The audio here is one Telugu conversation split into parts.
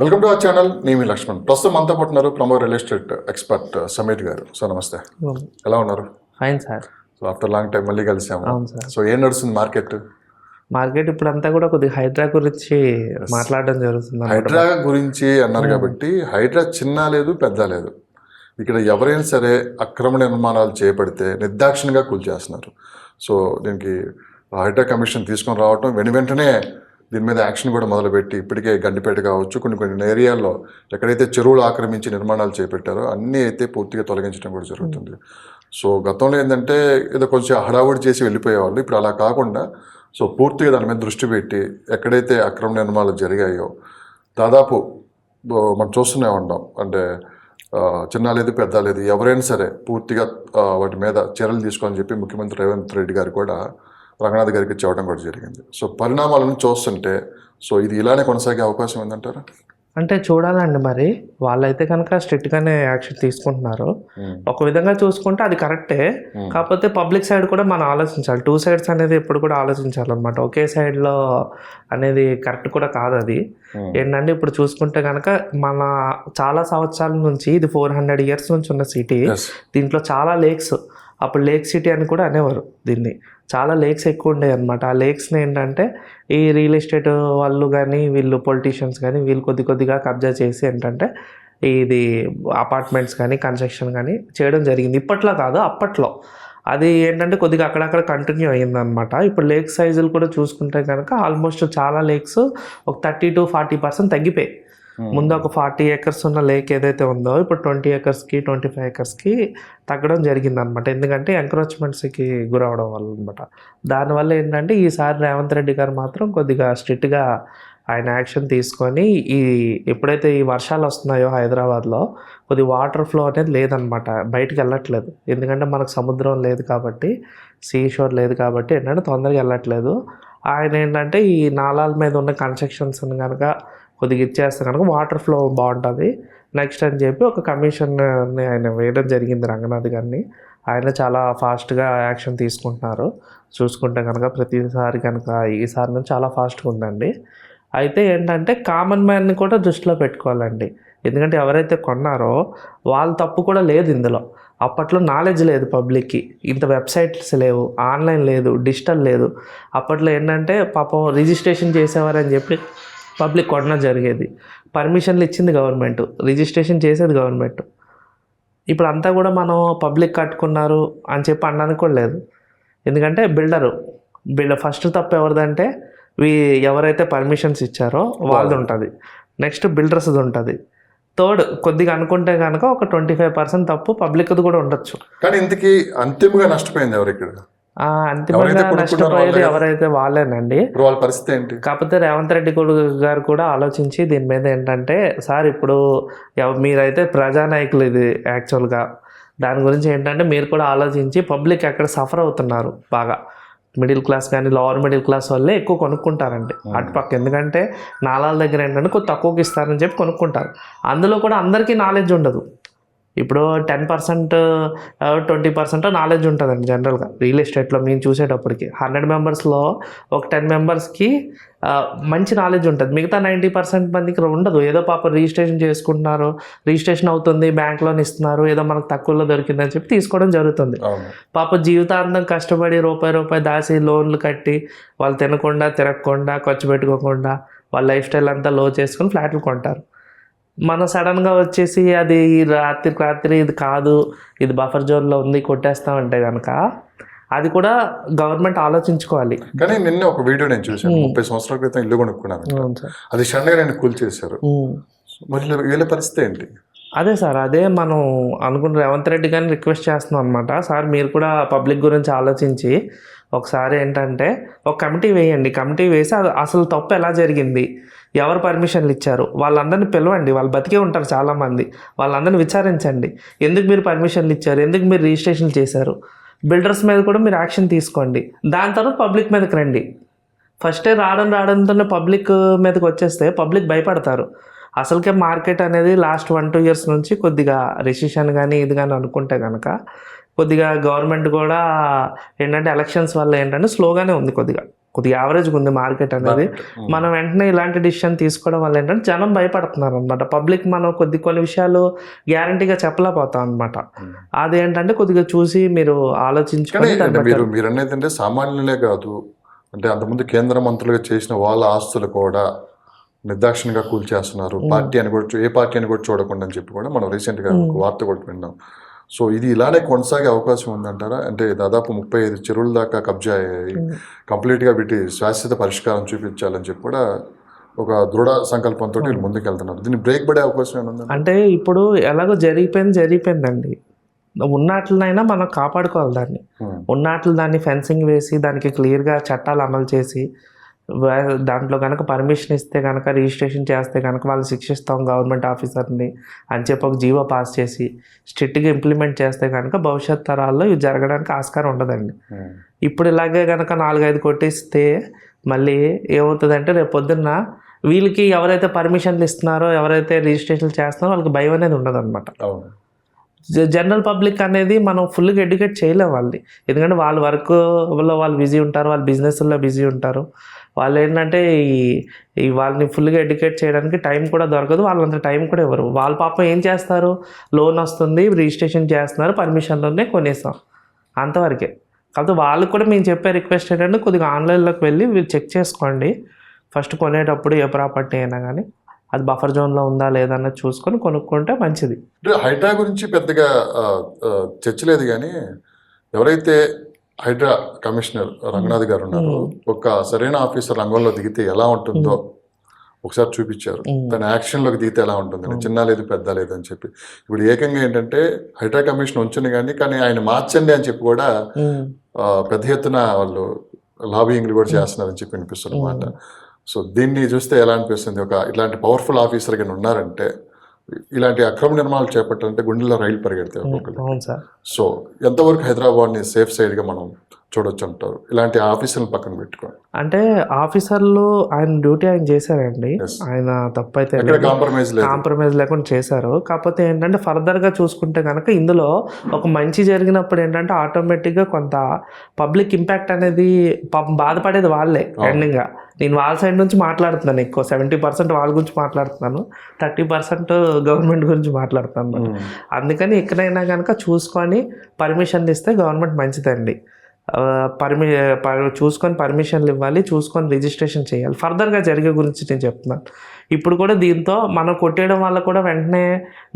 Welcome to our channel. నేను మీ లక్ష్మణ్. ప్రస్తుతం మనతో పాటు ఉన్నారు ప్రముఖ రియల్ ఎస్టేట్ ఎక్స్పర్ట్ సమీర్ గారు. సో నమస్తే, ఎలా ఉన్నారు? Fine sir. So after long time మళ్ళీ కలిసాము. అవును సార్. సో ఏం నడుస్తుంది మార్కెట్? మార్కెట్ ఇప్పుడు అంతా కూడా కొద్దిగా హైడ్రా గురించి మాట్లాడడం జరుగుతుంది. హైడ్రా గురించి అన్నారు కాబట్టి, హైడ్రా చిన్న లేదు పెద్ద లేదు. ఇక్కడ ఎవరైనా సరే అక్రమ నిర్మాణాలు చేపడితే నిర్దాక్షిణ్యంగా కూల్చేస్తున్నారు. సో దీనికి హైడ్రా కమిషన్ తీసుకొని రావటం, వెంటనే దీని మీద యాక్షన్ కూడా మొదలుపెట్టి ఇప్పటికే గండిపేట కావచ్చు, కొన్ని ఏరియాల్లో ఎక్కడైతే చెరువులు ఆక్రమించి నిర్మాణాలు చేపట్టారో అన్నీ అయితే పూర్తిగా తొలగించడం కూడా జరుగుతుంది. సో గతంలో ఏంటంటే ఏదో కొంచెం హడావుడి చేసి వెళ్ళిపోయేవాళ్ళు. ఇప్పుడు అలా కాకుండా సో పూర్తిగా దాని మీద దృష్టి పెట్టి ఎక్కడైతే అక్రమ నిర్మాణాలు జరిగాయో దాదాపు మనం చూస్తూనే ఉంటాం. అంటే చిన్న లేదు పెద్ద లేదు, ఎవరైనా సరే పూర్తిగా వాటి మీద చర్యలు తీసుకోవాలని చెప్పి ముఖ్యమంత్రి రేవంత్ రెడ్డి గారు కూడా రంగనాథ్ గారికి చెప్పడం కూడా జరిగింది. సో పరిణామాలను చూస్తుంటే సో ఇది ఇలానే కొనసాగే అవకాశం ఉందంటారా? అంటే చూడాలండి, మరి వాళ్ళైతే కనుక స్ట్రిక్ట్గానే యాక్షన్ తీసుకుంటున్నారు. ఒక విధంగా చూసుకుంటే అది కరెక్టే. కాకపోతే పబ్లిక్ సైడ్ కూడా మనం ఆలోచించాలి. టూ సైడ్స్ అనేది ఎప్పుడు కూడా ఆలోచించాలన్నమాట. ఒకే సైడ్లో అనేది కరెక్ట్ కూడా కాదు. అది ఏంటంటే ఇప్పుడు చూసుకుంటే కనుక మన చాలా సంవత్సరాల నుంచి ఇది 400 years నుంచి ఉన్న సిటీ. దీంట్లో చాలా లేక్స్, అప్పుడు లేక్ సిటీ అని కూడా అనేవారు దీన్ని. చాలా లేక్స్ ఎక్కువ ఉండేవి అనమాట. ఆ లేక్స్ని ఏంటంటే ఈ రియల్ ఎస్టేట్ వాళ్ళు కానీ వీళ్ళు పొలిటీషియన్స్ కానీ వీళ్ళు కొద్దిగా కబ్జా చేసి ఏంటంటే ఇది అపార్ట్మెంట్స్ కానీ కన్స్ట్రక్షన్ కానీ చేయడం జరిగింది. ఇప్పట్లో కాదు, అప్పట్లో అది ఏంటంటే కొద్దిగా అక్కడక్కడ కంటిన్యూ అయ్యిందనమాట. ఇప్పుడు లేక్ సైజులు కూడా చూసుకుంటే కనుక ఆల్మోస్ట్ చాలా లేక్స్ ఒక 30 to 40% తగ్గిపోయాయి. ముందు ఒక 40 acres ఉన్న లేక్ ఏదైతే ఉందో ఇప్పుడు 20 acresకి 25 acresకి తగ్గడం జరిగింది అనమాట. ఎందుకంటే ఎంక్రోచ్మెంట్స్కి గురవడం వల్ల అనమాట. దానివల్ల ఏంటంటే ఈసారి రేవంత్ రెడ్డి గారు మాత్రం కొద్దిగా స్ట్రిక్ట్గా ఆయన యాక్షన్ తీసుకొని ఎప్పుడైతే ఈ వర్షాలు వస్తున్నాయో హైదరాబాద్లో కొద్ది వాటర్ ఫ్లో అనేది లేదనమాట, బయటికి వెళ్ళట్లేదు. ఎందుకంటే మనకు సముద్రం లేదు కాబట్టి, సీ షోర్ లేదు కాబట్టి ఏంటంటే తొందరగా వెళ్ళట్లేదు. ఆయన ఏంటంటే ఈ నాలాల మీద ఉన్న కన్స్ట్రక్షన్స్ని కనుక కొద్దిగా ఇచ్చేస్తే కనుక వాటర్ ఫ్లో బాగుంటుంది నెక్స్ట్ అని చెప్పి ఒక కమిషన్ని ఆయన వేయడం జరిగింది, రంగనాథ్ గారిని. ఆయన చాలా ఫాస్ట్గా యాక్షన్ తీసుకుంటున్నారు. చూసుకుంటే కనుక ప్రతిసారి కనుక ఈసారి నుంచి చాలా ఫాస్ట్గా ఉందండి. అయితే ఏంటంటే కామన్ మ్యాన్ని కూడా దృష్టిలో పెట్టుకోవాలండి. ఎందుకంటే ఎవరైతే కొన్నారో వాళ్ళ తప్పు కూడా లేదు ఇందులో. అప్పట్లో నాలెడ్జ్ లేదు పబ్లిక్కి, ఇంత వెబ్సైట్స్ లేవు, ఆన్లైన్ లేదు, డిజిటల్ లేదు. అప్పట్లో ఏంటంటే పాపం రిజిస్ట్రేషన్ చేసేవారని చెప్పి పబ్లిక్ కొనడం జరిగేది. పర్మిషన్లు ఇచ్చింది గవర్నమెంట్, రిజిస్ట్రేషన్ చేసేది గవర్నమెంట్. ఇప్పుడు అంతా కూడా మనం పబ్లిక్ కట్టుకున్నారు అని చెప్పి అనడానికి కూడా లేదు. ఎందుకంటే బిల్డర్ ఫస్ట్ తప్పు ఎవరిదంటే ఎవరైతే పర్మిషన్స్ ఇచ్చారో వాళ్ళది ఉంటుంది, నెక్స్ట్ బిల్డర్స్ది ఉంటుంది, థర్డ్ కొద్దిగా అనుకుంటే కనుక ఒక 25% తప్పు పబ్లిక్ది కూడా ఉండొచ్చు. కానీ ఇంతకీ అంతిమంగా నష్టపోయింది ఎవరు ఇక్కడ? అంతిమంగా నష్టపోయేది ఎవరైతే వాళ్ళేనండి. వాళ్ళ పరిస్థితి ఏంటి? కాకపోతే రేవంత్ రెడ్డి గారు కూడా ఆలోచించి దీని మీద ఏంటంటే, సార్ ఇప్పుడు మీరైతే ప్రజానాయకులు, ఇది యాక్చువల్గా దాని గురించి ఏంటంటే మీరు కూడా ఆలోచించి పబ్లిక్ ఎక్కడ సఫర్ అవుతున్నారు బాగా, మిడిల్ క్లాస్ కానీ లోవర్ మిడిల్ క్లాస్ వాళ్ళే ఎక్కువ కొనుక్కుంటారండి అటుపక్క. ఎందుకంటే నాలాల దగ్గర ఏంటంటే కొంచెం తక్కువకి ఇస్తారని చెప్పి కొనుక్కుంటారు. అందులో కూడా అందరికీ నాలెడ్జ్ ఉండదు. ఇప్పుడు 10% 20% నాలెడ్జ్ ఉంటుందండి జనరల్గా రియల్ ఎస్టేట్లో. మేము చూసేటప్పటికి 100 మెంబర్స్లో ఒక 10 మెంబర్స్కి మంచి నాలెడ్జ్ ఉంటుంది, మిగతా 90% మందికి ఉండదు. ఏదో పాప రిజిస్ట్రేషన్ చేసుకుంటున్నారు, రిజిస్ట్రేషన్ అవుతుంది, బ్యాంక్ లోన్ ఇస్తున్నారు, ఏదో మనకు తక్కువలో దొరికిందని చెప్పి తీసుకోవడం జరుగుతుంది. పాప జీవితాంతం కష్టపడి రూపాయి దాసి లోన్లు కట్టి వాళ్ళు తిరగకుండా ఖర్చు పెట్టుకోకుండా వాళ్ళ లైఫ్ స్టైల్ అంతా లో చేసుకుని ఫ్లాట్లు కొంటారు. మనం సడన్గా వచ్చేసి అది రాత్రి ఇది కాదు, ఇది బఫర్ జోన్లో ఉంది, కొట్టేస్తామంటే కనుక అది కూడా గవర్నమెంట్ ఆలోచించుకోవాలి. కానీ నిన్న ఒక వీడియో నేను చూసాను, 30 సంవత్సరాల క్రితం ఇల్లు కొనుక్కున్నాను, అది సడన్గా నేను కూల్చేశారు. మరి వీళ్ళ పరిస్థితి ఏంటి? అదే సార్, అదే మనం అనుకున్న రేవంత్ రెడ్డి గారిని రిక్వెస్ట్ చేస్తున్నాం అనమాట. సార్ మీరు కూడా పబ్లిక్ గురించి ఆలోచించి ఒకసారి ఏంటంటే ఒక కమిటీ వేయండి. కమిటీ వేసి అసలు తప్పు ఎలా జరిగింది, ఎవరు పర్మిషన్లు ఇచ్చారు, వాళ్ళందరినీ పిలవండి. వాళ్ళు బతికే ఉంటారు చాలామంది, వాళ్ళందరినీ విచారించండి. ఎందుకు మీరు పర్మిషన్లు ఇచ్చారు, ఎందుకు మీరు రిజిస్ట్రేషన్ చేశారు, బిల్డర్స్ మీద కూడా మీరు యాక్షన్ తీసుకోండి. దాని తర్వాత పబ్లిక్ మీదకి రండి. ఫస్టే రావడంతోనే పబ్లిక్ మీదకి వచ్చేస్తే పబ్లిక్ భయపడతారు. అసలుకే మార్కెట్ అనేది లాస్ట్ 1-2 years నుంచి కొద్దిగా రెసిషన్ కానీ ఇది కానీ అనుకుంటే కనుక కొద్దిగా గవర్నమెంట్ కూడా ఏంటంటే ఎలక్షన్స్ వల్ల ఏంటంటే స్లోగానే ఉంది కొద్దిగా. కొద్దిగా యావరేజ్గా ఉంది మార్కెట్ అనేది. మనం వెంటనే ఇలాంటి డిసిషన్ తీసుకోవడం వల్ల ఏంటంటే జనం భయపడుతున్నారు అనమాట. పబ్లిక్ మనం కొన్ని విషయాలు గ్యారంటీగా చెప్పలేకపోతాం అనమాట. అదేంటంటే కొద్దిగా చూసి మీరు ఆలోచించుకొని మీరు అనేది అంటే సామాన్యులే కాదు, అంటే అంతకుముందు కేంద్ర మంత్రులుగా చేసిన వాళ్ళ ఆస్తులు కూడా నిర్దాక్షిణ్యంగా కూల్చేస్తున్నారు. పార్టీ అని కూడా ఏ పార్టీ అని కూడా చూడకుండా అని చెప్పి కూడా మనం రీసెంట్గా ఒక వార్త కూడా విన్నాం. సో ఇది ఇలానే కొనసాగే అవకాశం ఉందంటారా? అంటే దాదాపు 35 చెరువుల దాకా కబ్జా అయ్యాయి, కంప్లీట్గా వీటి శాశ్వత పరిష్కారం చూపించాలని చెప్పి కూడా ఒక దృఢ సంకల్పంతో వీళ్ళు ముందుకు వెళ్తున్నారు. దీన్ని బ్రేక్ పడే అవకాశం ఏముంది? అంటే ఇప్పుడు ఎలాగో జరిగిపోయిందండి. ఉన్నట్లనైనా మనం కాపాడుకోవాలి దాన్ని. ఉన్నట్లు దాన్ని ఫెన్సింగ్ వేసి దానికి క్లియర్గా చట్టాలు అమలు చేసి దాంట్లో కనుక పర్మిషన్ ఇస్తే కనుక రిజిస్ట్రేషన్ చేస్తే కనుక వాళ్ళు శిక్షిస్తాం గవర్నమెంట్ ఆఫీసర్ని అని చెప్పి ఒక జీవో పాస్ చేసి స్ట్రిక్ట్గా ఇంప్లిమెంట్ చేస్తే కనుక భవిష్యత్ తరాల్లో ఇవి జరగడానికి ఆస్కారం ఉండదండి. ఇప్పుడు ఇలాగే కనుక 4-5 కొట్టిస్తే మళ్ళీ ఏమవుతుందంటే రేపు పొద్దున్న వీళ్ళకి ఎవరైతే పర్మిషన్లు ఇస్తున్నారో ఎవరైతే రిజిస్ట్రేషన్ చేస్తున్నారో వాళ్ళకి భయం అనేది ఉండదు అనమాట. జనరల్ పబ్లిక్ అనేది మనం ఫుల్గా ఎడ్యుకేట్ చేయలేం వాళ్ళని, ఎందుకంటే వాళ్ళ వర్క్లో వాళ్ళు బిజీ ఉంటారు, వాళ్ళ బిజినెస్లో బిజీ ఉంటారు. వాళ్ళు ఏంటంటే ఈ వాళ్ళని ఫుల్గా ఎడ్యుకేట్ చేయడానికి టైం కూడా దొరకదు, వాళ్ళంత టైం కూడా ఇవ్వరు. వాళ్ళ పాపం ఏం చేస్తారు, లోన్ వస్తుంది రిజిస్ట్రేషన్ చేస్తున్నారు పర్మిషన్లోనే కొనేస్తాం అంతవరకే. కాకపోతే వాళ్ళకి కూడా మేము చెప్పే రిక్వెస్ట్ ఏంటంటే కొద్దిగా ఆన్లైన్లోకి వెళ్ళి వీళ్ళు చెక్ చేసుకోండి ఫస్ట్ కొనేటప్పుడు ఏ ప్రాపర్టీ అయినా కానీ అది బఫర్ జోన్లో ఉందా లేదన్నది చూసుకొని కొనుక్కుంటే మంచిది. హైడ్రా గురించి పెద్దగా చర్చ లేదు, కానీ ఎవరైతే హైడ్రా కమిషనర్ రంగనాథ్ గారు ఉన్నారో ఒక సరైన ఆఫీసర్ రంగంలో దిగితే ఎలా ఉంటుందో ఒకసారి చూపించారు. తన యాక్షన్లోకి దిగితే ఎలా ఉంటుంది, చిన్న లేదు పెద్ద లేదు అని చెప్పి. ఇప్పుడు ఏకంగా ఏంటంటే హైడ్రా కమిషన్ ఉంచుని కానీ ఆయన మార్చండి అని చెప్పి కూడా పెద్ద ఎత్తున వాళ్ళు లాబింగ్లు కూడా చేస్తున్నారని చెప్పి అనిపిస్తుంది అన్నమాట. సో దీన్ని చూస్తే ఎలా అనిపిస్తుంది, ఇట్లాంటి పవర్ఫుల్ ఆఫీసర్ గా ఉన్నారంటే ఇలాంటి అక్రమ నిర్మాణాలు చేపట్టాలంటే గుండెల్లో రైలు పరిగెడతాయి ఒక్కొక్కరు. సో ఎంతవరకు హైదరాబాద్ని సేఫ్ సైడ్గా మనం చూడొచ్చు అంటారు ఇలాంటి ఆఫీసర్లను పక్కన పెట్టుకోండి? అంటే ఆఫీసర్లు ఆయన డ్యూటీ ఆయన చేశారండి, ఆయన తప్పైతే కాంప్రమైజ్ లేకుండా చేశారు. కాకపోతే ఏంటంటే ఫర్దర్గా చూసుకుంటే కనుక ఇందులో ఒక మంచి జరిగినప్పుడు ఏంటంటే ఆటోమేటిక్గా కొంత పబ్లిక్ ఇంపాక్ట్ అనేది బాధపడేది వాళ్ళే ఎండింగ్గా. నేను వాళ్ళ సైడ్ నుంచి మాట్లాడుతున్నాను, ఎక్కువ 70% వాళ్ళ గురించి మాట్లాడుతున్నాను, 30% గవర్నమెంట్ గురించి మాట్లాడుతున్నాను. అందుకని ఎక్కడైనా కనుక చూసుకొని పర్మిషన్లు ఇస్తే గవర్నమెంట్ మంచిదండి. చూసుకొని పర్మిషన్లు ఇవ్వాలి, చూసుకొని రిజిస్ట్రేషన్ చేయాలి. ఫర్దర్గా జరిగే గురించి నేను చెప్తున్నాను. ఇప్పుడు కూడా దీంతో మనం కొట్టేయడం వల్ల కూడా వెంటనే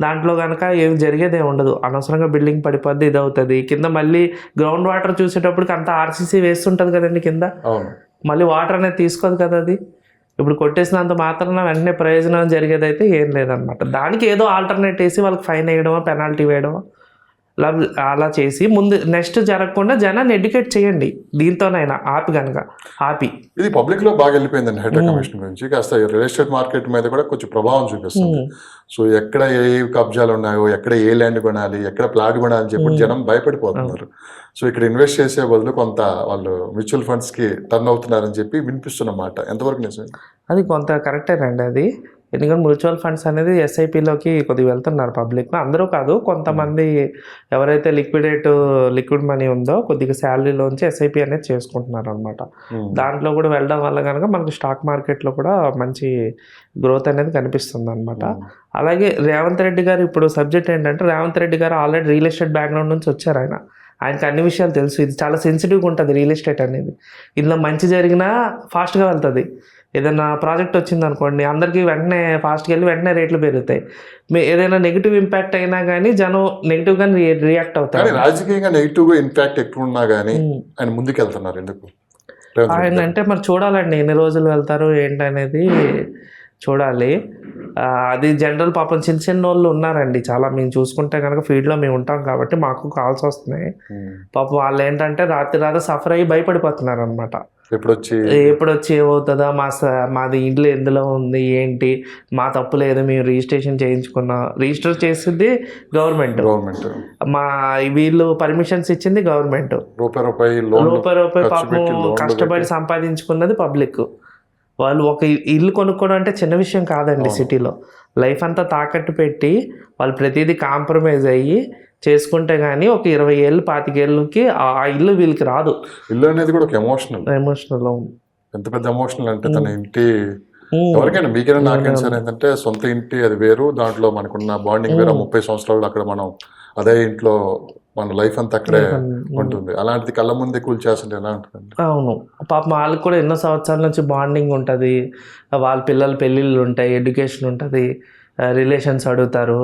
దాంట్లో కనుక ఏం జరిగేదే ఉండదు, అనవసరంగా బిల్డింగ్ పడిపోద్ది, ఇది అవుతుంది. కింద మళ్ళీ గ్రౌండ్ వాటర్ చూసేటప్పటికి అంతా ఆర్సీసీ వేస్తుంటుంది కదండి కింద, మళ్ళీ వాటర్ అనేది తీసుకోదు కదా అది. ఇప్పుడు కొట్టేసినంత మాత్రాన వెంటనే ప్రయోజనం జరిగేదైతే ఏం లేదనమాట. దానికి ఏదో ఆల్టర్నేట్ వేసి వాళ్ళకి ఫైన్ వేయడమో పెనాల్టీ వేయడమో అలా చేసి ముందు నెక్స్ట్ జరగకుండా జనాన్ని ఎడ్యుకేట్ చేయండి. దీంతోనైనా ఆపి ఇది పబ్లిక్ లో బాగా వెళ్ళిపోయిందండి. హైడ్రా కమిషన్ గురించి కాస్త రియల్ ఎస్టేట్ మార్కెట్ మీద కూడా కొంచెం ప్రభావం చూపిస్తుంది. సో ఎక్కడ ఏ కబ్జాలు ఉన్నాయో, ఎక్కడ ఏ ల్యాండ్ కొనాలి, ఎక్కడ ప్లాట్ కొనాలి అని చెప్పి జనం భయపడిపోతున్నారు. సో ఇక్కడ ఇన్వెస్ట్ చేసే బదులు కొంత వాళ్ళు మ్యూచువల్ ఫండ్స్ కి టర్న్ అవుతున్నారని చెప్పి వినిపిస్తున్నమాట. ఎంతవరకు నిజం? అది కొంత కరెక్టేనండి అది. ఎందుకంటే మ్యూచువల్ ఫండ్స్ అనేది ఎస్ఐపిలోకి కొద్దిగా వెళ్తున్నారు పబ్లిక్. అందరూ కాదు, కొంతమంది ఎవరైతే లిక్విడ్ మనీ ఉందో కొద్దిగా శాలరీలోంచి ఎస్ఐపి అనేది చేసుకుంటున్నారు అనమాట. దాంట్లో కూడా వెళ్ళడం వల్ల కనుక మనకు స్టాక్ మార్కెట్లో కూడా మంచి గ్రోత్ అనేది కనిపిస్తుంది అనమాట. అలాగే రేవంత్ రెడ్డి గారు ఇప్పుడు సబ్జెక్ట్ ఏంటంటే, రేవంత్ రెడ్డి గారు ఆల్రెడీ రియల్ ఎస్టేట్ బ్యాక్గ్రౌండ్ నుంచి వచ్చారు. ఆయనకి అన్ని విషయాలు తెలుసు. ఇది చాలా సెన్సిటివ్గా ఉంటుంది రియల్ ఎస్టేట్ అనేది. ఇందులో మంచి జరిగినా ఫాస్ట్గా వెళ్తుంది. ఏదైనా ప్రాజెక్ట్ వచ్చింది అనుకోండి, అందరికీ వెంటనే ఫాస్ట్గా వెళ్ళి వెంటనే రేట్లు పెరుగుతాయి. ఏదైనా నెగిటివ్ ఇంపాక్ట్ అయినా కానీ జనం నెగిటివ్గా రియాక్ట్ అవుతారు. రాజకీయంగా నెగిటివ్ ఇంపాక్ట్ ఎక్కువ ఉన్నా కానీ ఆయన ముందుకు వెళ్తున్నారు ఎందుకు? ఆయన అంటే మరి చూడాలండి ఎన్ని రోజులు వెళ్తారు ఏంటనేది చూడాలి. అది జనరల్ పాపం చిన్న వాళ్ళు ఉన్నారండి చాలా. మేము చూసుకుంటే కనుక ఫీల్డ్లో మేము ఉంటాం కాబట్టి మాకు కాల్స్ వస్తున్నాయి. పాపం వాళ్ళు ఏంటంటే రాత్రి సఫర్ అయ్యి భయపడిపోతున్నారు అనమాట. ఎప్పుడొచ్చి ఏమవుతుందా, మాది ఇంట్లో ఎందులో ఉంది ఏంటి, మా తప్పు లేదు, మేము రిజిస్ట్రేషన్ చేయించుకున్నాం. రిజిస్టర్ చేసింది గవర్నమెంట్, వీళ్ళు పర్మిషన్స్ ఇచ్చింది గవర్నమెంట్. రూపాయి పాపం కష్టపడి సంపాదించుకున్నది పబ్లిక్. వాళ్ళు ఒక ఇల్లు కొనుక్కోవడం అంటే చిన్న విషయం కాదండి. సిటీలో లైఫ్ అంతా తాకట్టు పెట్టి వాళ్ళు ప్రతిదీ కాంప్రమైజ్ అయ్యి చేసుకుంటే కానీ ఒక 20 ఏళ్ళు 25 ఏళ్ళకి ఆ ఇల్లు వీళ్ళకి రాదు. ఇల్లు అనేది కూడా ఒక ఎమోషనల్. ఎంత పెద్ద ఎమోషనల్ అంటే తన ఇంటి ఎవరికైనా మీకైనా నాకైనా సరే ఏంటంటే సొంత ఇంటి అది వేరు, దాంట్లో మనకున్న బాండింగ్ వేరు. 30 సంవత్సరాలు అక్కడ మనం అదే ఇంట్లో మన లైఫ్ అంతా అక్కడే ఉంటుంది. అలాంటిది కళ్ళ ముందే కూల్చేస్తుంటే ఎలా ఉంటుంది? అవును, పాపం వాళ్ళకి కూడా ఎన్నో సంవత్సరాల నుంచి బాండింగ్ ఉంటుంది, వాళ్ళ పిల్లల పెళ్ళిళ్ళు ఉంటాయి, ఎడ్యుకేషన్ ఉంటుంది, రిలేషన్స్ అడుగుతారు,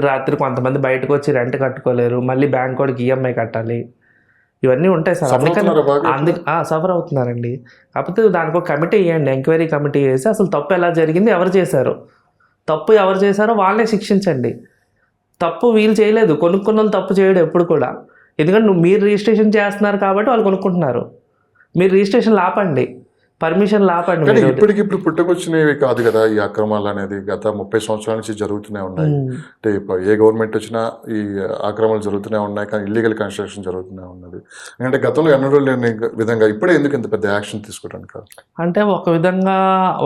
రాత్రి కొంతమంది బయటకు వచ్చి రెంట్ కట్టుకోలేరు, మళ్ళీ బ్యాంక్ వాడికి ఈఎంఐ కట్టాలి, ఇవన్నీ ఉంటాయి సార్. అందుకని సఫర్ అవుతున్నారండి. కాకపోతే దానికి ఒక కమిటీ వేయండి, ఎంక్వైరీ కమిటీ వేసి అసలు తప్పు ఎలా జరిగింది, ఎవరు చేశారు, తప్పు ఎవరు చేశారో వాళ్ళనే శిక్షించండి. తప్పు వీళ్ళు చేయలేదు, కొనుక్కున్న వాళ్ళు తప్పు చేయడు ఎప్పుడు కూడా. ఎందుకంటే మీరు రిజిస్ట్రేషన్ చేస్తున్నారు కాబట్టి వాళ్ళు కొనుక్కుంటున్నారు. మీరు రిజిస్ట్రేషన్ ఆపండి, పర్మిషన్ ఆపండి. కానీ ఇప్పటికిప్పుడు పుట్టుకొచ్చినవి కాదు కదా ఈ అక్రమాలు అనేది, గత 30 సంవత్సరాల నుంచి జరుగుతూనే ఉన్నాయి. అంటే ఏ గవర్నమెంట్ వచ్చినా ఈ అక్రమాలు జరుగుతూనే ఉన్నాయి, కానీ ఇల్లీగల్ కన్స్ట్రక్షన్ జరుగుతూనే ఉన్నది. ఎందుకంటే గతంలో ఎన్నడూ లేని విధంగా ఇప్పుడే ఎందుకు ఇంత పెద్ద యాక్షన్ తీసుకోవడానికి? అంటే ఒక విధంగా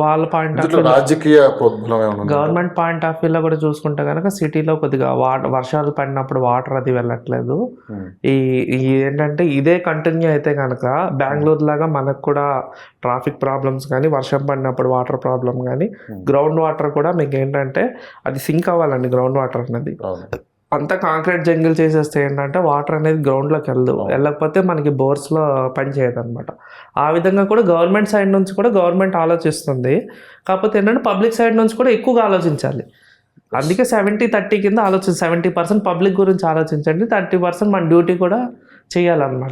వాళ్ళ పాయింట్ ఆఫ్ వ్యూ, రాజకీయ ప్రోద్బలం ఏమైనా, గవర్నమెంట్ పాయింట్ ఆఫ్ వ్యూలో కూడా చూసుకుంటే కనుక సిటీలో కొద్దిగా వర్షాలు పడినప్పుడు వాటర్ అది వెళ్ళట్లేదు. ఈ ఏంటంటే ఇదే కంటిన్యూ అయితే కనుక బెంగళూరు లాగా మనకు కూడా ట్రాఫిక్ ప్రాబ్లమ్స్ కానీ, వర్షం పడినప్పుడు వాటర్ ప్రాబ్లం కానీ, గ్రౌండ్ వాటర్ కూడా మీకు ఏంటంటే అది సింక్ అవ్వాలండి. గ్రౌండ్ వాటర్ అనేది అంతా కాంక్రీట్ జంగిల్ చేసేస్తే ఏంటంటే వాటర్ అనేది గ్రౌండ్లోకి వెళ్ళకపోతే మనకి బోర్స్లో పని చేయదు అనమాట. ఆ విధంగా కూడా గవర్నమెంట్ సైడ్ నుంచి కూడా గవర్నమెంట్ ఆలోచిస్తుంది. కాకపోతే ఏంటంటే పబ్లిక్ సైడ్ నుంచి కూడా ఎక్కువగా ఆలోచించాలి. అందుకే 70-30 కింద 70% పబ్లిక్ గురించి ఆలోచించండి, 30% మన డ్యూటీ కూడా చేయాలన్నమాట.